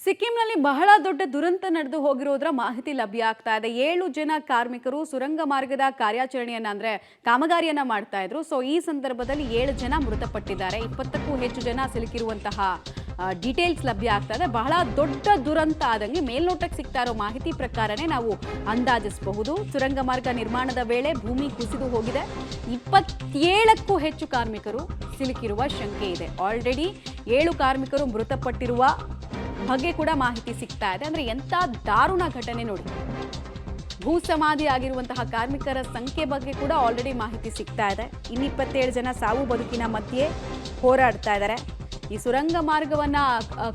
ಸಿಕ್ಕಿಂನಲ್ಲಿ ಬಹಳ ದೊಡ್ಡ ದುರಂತ ನಡೆದು ಹೋಗಿರೋದ್ರ ಮಾಹಿತಿ ಲಭ್ಯ ಆಗ್ತಾ ಇದೆ. 7 ಜನ ಕಾರ್ಮಿಕರು ಸುರಂಗ ಮಾರ್ಗದ ಕಾರ್ಯಾಚರಣೆಯನ್ನ ಅಂದ್ರೆ ಕಾಮಗಾರಿಯನ್ನ ಮಾಡ್ತಾ ಇದ್ರು. ಸೊ ಈ ಸಂದರ್ಭದಲ್ಲಿ 7 ಜನ ಮೃತಪಟ್ಟಿದ್ದಾರೆ. 20ಕ್ಕೂ ಹೆಚ್ಚು ಜನ ಸಿಲುಕಿರುವಂತಹ ಡೀಟೇಲ್ಸ್ ಲಭ್ಯ ಆಗ್ತಾ ಇದೆ. ಬಹಳ ದೊಡ್ಡ ದುರಂತ ಆದಂಗೆ ಮೇಲ್ನೋಟಕ್ಕೆ ಸಿಗ್ತಾ ಇರೋ ಮಾಹಿತಿ ಪ್ರಕಾರನೇ ನಾವು ಅಂದಾಜಿಸಬಹುದು. ಸುರಂಗ ಮಾರ್ಗ ನಿರ್ಮಾಣದ ವೇಳೆ ಭೂಮಿ ಕುಸಿದು ಹೋಗಿದೆ. 27ಕ್ಕೂ ಹೆಚ್ಚು ಕಾರ್ಮಿಕರು ಸಿಲುಕಿರುವ ಶಂಕೆ ಇದೆ. ಆಲ್ರೆಡಿ 7 ಕಾರ್ಮಿಕರು ಮೃತಪಟ್ಟಿರುವ ಬಗ್ಗೆ ಕೂಡ ಮಾಹಿತಿ ಸಿಗ್ತಾ ಇದೆ. ಅಂದ್ರೆ ಎಂತ ದಾರುಣ ಘಟನೆ ನೋಡಿ. ಭೂ ಸಮಾಧಿ ಆಗಿರುವಂತಹ ಕಾರ್ಮಿಕರ ಸಂಖ್ಯೆ ಬಗ್ಗೆ ಕೂಡ ಆಲ್ರೆಡಿ ಮಾಹಿತಿ ಸಿಗ್ತಾ ಇದೆ. ಇನ್ನು 27 ಜನ ಸಾವು ಬದುಕಿನ ಮಧ್ಯೆ ಹೋರಾಡ್ತಾ ಇದ್ದಾರೆ. ಈ ಸುರಂಗ ಮಾರ್ಗವನ್ನ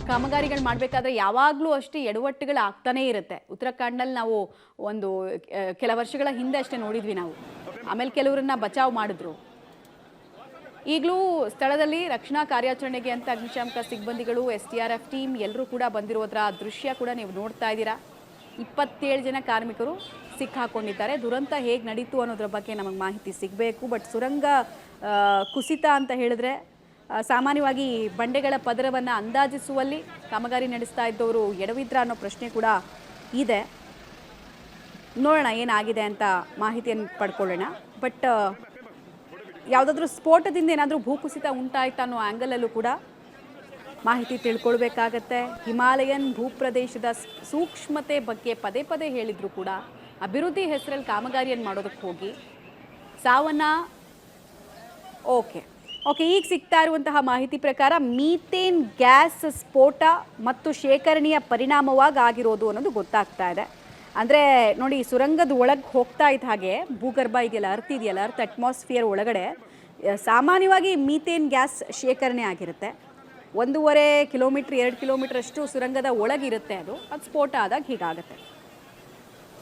ಕಾಮಗಾರಿಗಳು ಮಾಡಬೇಕಾದ್ರೆ ಯಾವಾಗಲೂ ಅಷ್ಟೇ ಎಡವಟ್ಟುಗಳು ಆಗ್ತಾನೇ ಇರುತ್ತೆ. ಉತ್ತರಾಖಂಡಲ್ಲಿ ನಾವು ಒಂದು ಕೆಲ ವರ್ಷಗಳ ಹಿಂದೆ ಅಷ್ಟೇ ನೋಡಿದ್ವಿ ನಾವು. ಆಮೇಲೆ ಕೆಲವರನ್ನ ಬಚಾವ್ ಮಾಡಿದ್ರು. ಈಗಲೂ ಸ್ಥಳದಲ್ಲಿ ರಕ್ಷಣಾ ಕಾರ್ಯಾಚರಣೆಗೆ ಅಂತ ಅಗ್ನಿಶಾಮಕ ಸಿಬ್ಬಂದಿಗಳು, SDRF ಟೀಮ್ ಎಲ್ಲರೂ ಕೂಡ ಬಂದಿರೋದ್ರ ದೃಶ್ಯ ಕೂಡ ನೀವು ನೋಡ್ತಾ ಇದ್ದೀರಾ. 27 ಜನ ಕಾರ್ಮಿಕರು ಸಿಕ್ಕಾಕೊಂಡಿದ್ದಾರೆ. ದುರಂತ ಹೇಗೆ ನಡೀತು ಅನ್ನೋದ್ರ ಬಗ್ಗೆ ನಮಗೆ ಮಾಹಿತಿ ಸಿಗಬೇಕು. ಬಟ್ ಸುರಂಗ ಕುಸಿತ ಅಂತ ಹೇಳಿದ್ರೆ ಸಾಮಾನ್ಯವಾಗಿ ಬಂಡೆಗಳ ಪದರವನ್ನು ಅಂದಾಜಿಸುವಲ್ಲಿ ಕಾಮಗಾರಿ ನಡೆಸ್ತಾ ಇದ್ದವರು ಎಡವಿದ್ರ ಅನ್ನೋ ಪ್ರಶ್ನೆ ಕೂಡ ಇದೆ. ನೋಡೋಣ ಏನಾಗಿದೆ ಅಂತ ಮಾಹಿತಿಯನ್ನು ಪಡ್ಕೊಳ್ಳೋಣ. ಬಟ್ ಯಾವುದಾದ್ರೂ ಸ್ಫೋಟದಿಂದ ಏನಾದರೂ ಭೂಕುಸಿತ ಉಂಟಾಯ್ತಾ ಅನ್ನೋ ಆ್ಯಂಗಲಲ್ಲೂ ಕೂಡ ಮಾಹಿತಿ ತಿಳ್ಕೊಳ್ಬೇಕಾಗತ್ತೆ. ಹಿಮಾಲಯನ್ ಭೂಪ್ರದೇಶದ ಸೂಕ್ಷ್ಮತೆ ಬಗ್ಗೆ ಪದೇ ಪದೇ ಹೇಳಿದ್ರು ಕೂಡ ಅಭಿವೃದ್ಧಿ ಹೆಸರಲ್ಲಿ ಕಾಮಗಾರಿಯನ್ನು ಮಾಡೋದಕ್ಕೆ ಹೋಗಿ ಸಾವನ್ನ ಓಕೆ ಈಗ ಸಿಗ್ತಾ ಇರುವಂತಹ ಮಾಹಿತಿ ಪ್ರಕಾರ ಮೀಥೇನ್ ಗ್ಯಾಸ್ ಸ್ಫೋಟ ಮತ್ತು ಶೇಖರಣೆಯ ಪರಿಣಾಮವಾಗಿ ಆಗಿರೋದು ಅನ್ನೋದು ಗೊತ್ತಾಗ್ತಾ ಇದೆ. ಅಂದರೆ ನೋಡಿ, ಸುರಂಗದ ಒಳಗೆ ಹೋಗ್ತಾ ಇದ್ದ ಹಾಗೆ ಭೂಗರ್ಭ ಇದೆಯಲ್ಲ, ಅರ್ತ್ ಅಟ್ಮಾಸ್ಫಿಯರ್ ಒಳಗಡೆ ಸಾಮಾನ್ಯವಾಗಿ ಮೀಥೇನ್ ಗ್ಯಾಸ್ ಶೇಖರಣೆ ಆಗಿರುತ್ತೆ. 1.5 ಕಿಲೋಮೀಟ್ರ್ 2 ಕಿಲೋಮೀಟ್ರ್ ಅಷ್ಟು ಸುರಂಗದ ಒಳಗಿರುತ್ತೆ. ಅದು ಸ್ಫೋಟ ಆದಾಗ ಹೀಗಾಗುತ್ತೆ.